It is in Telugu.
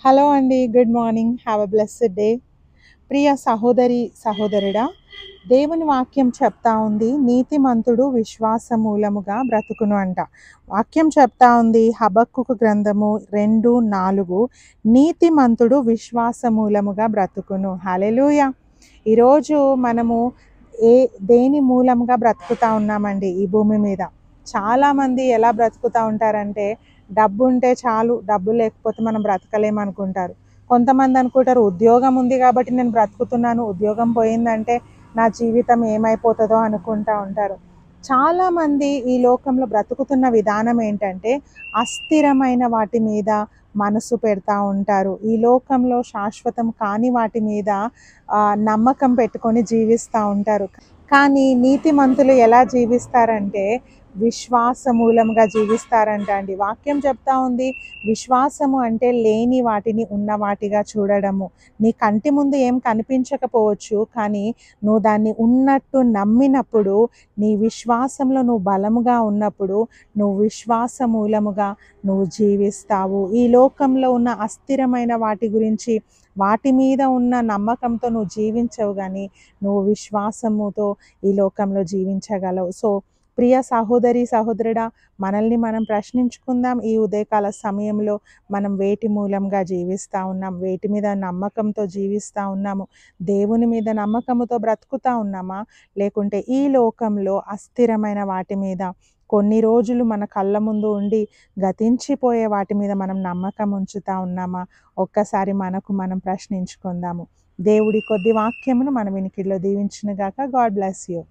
హలో అండి. Good morning. Have a blessed day. ప్రియ సహోదరి, సహోదరుడా, దేవుని వాక్యం చెప్తా ఉంది, నీతిమంతుడు విశ్వాస మూలముగా బ్రతుకును అంట. వాక్యం చెప్తా ఉంది హబక్కుకు గ్రంథము 2:4, నీతిమంతుడు విశ్వాస మూలముగా బ్రతుకును. హల్లెలూయా. ఈరోజు మనము ఏ దేని మూలంగా బ్రతుకుతా ఉన్నామండి ఈ భూమి మీద? చాలామంది ఎలా బ్రతుకుతూ ఉంటారంటే, డబ్బు ఉంటే చాలు, డబ్బు లేకపోతే మనం బ్రతకలేమనుకుంటారు. కొంతమంది అనుకుంటారు, ఉద్యోగం ఉంది కాబట్టి నేను బ్రతుకుతున్నాను, ఉద్యోగం పోయిందంటే నా జీవితం ఏమైపోతుందో అనుకుంటూ ఉంటారు. చాలామంది ఈ లోకంలో బ్రతుకుతున్న విధానం ఏంటంటే, అస్థిరమైన వాటి మీద మనసు పెడతా ఉంటారు. ఈ లోకంలో శాశ్వతం కాని వాటి మీద నమ్మకం పెట్టుకొని జీవిస్తూ ఉంటారు. కానీ నీతిమంతులు ఎలా జీవిస్తారంటే, విశ్వాస మూలంగా జీవిస్తారంట అండి. వాక్యం చెప్తా ఉంది, విశ్వాసము అంటే లేని వాటిని ఉన్న వాటిగా చూడడము. నీ కంటి ముందు ఏం కనిపించకపోవచ్చు, కానీ నువ్వు దాన్ని ఉన్నట్టు నమ్మినప్పుడు, నీ విశ్వాసంలో నువ్వు బలముగా ఉన్నప్పుడు, నువ్వు విశ్వాస మూలముగా నువ్వు జీవిస్తావు. ఈ లోకంలో ఉన్న అస్థిరమైన వాటి గురించి, వాటి మీద ఉన్న నమ్మకంతో నువ్వు జీవించవు, కానీ నువ్వు విశ్వాసముతో ఈ లోకంలో జీవించగలవు. సో ప్రియ సహోదరి, సహోదరుడా, మనల్ని మనం ప్రశ్నించుకుందాం. ఈ ఉదయకాల సమయంలో మనం వేటి మూలంగా జీవిస్తూ ఉన్నాం? వేటి మీద నమ్మకంతో జీవిస్తూ ఉన్నాము? దేవుని మీద నమ్మకముతో బ్రతుకుతూ ఉన్నామా? లేకుంటే ఈ లోకంలో అస్థిరమైన వాటి మీద, కొన్ని రోజులు మన కళ్ళ ముందు ఉండి గతించిపోయే వాటి మీద మనం నమ్మకం ఉంచుతూ ఉన్నామా? ఒక్కసారి మనకు మనం ప్రశ్నించుకుందాము. దేవుడి కొద్ది వాక్యమును మన వినికిడిలో దీవించునుగాక. God bless you.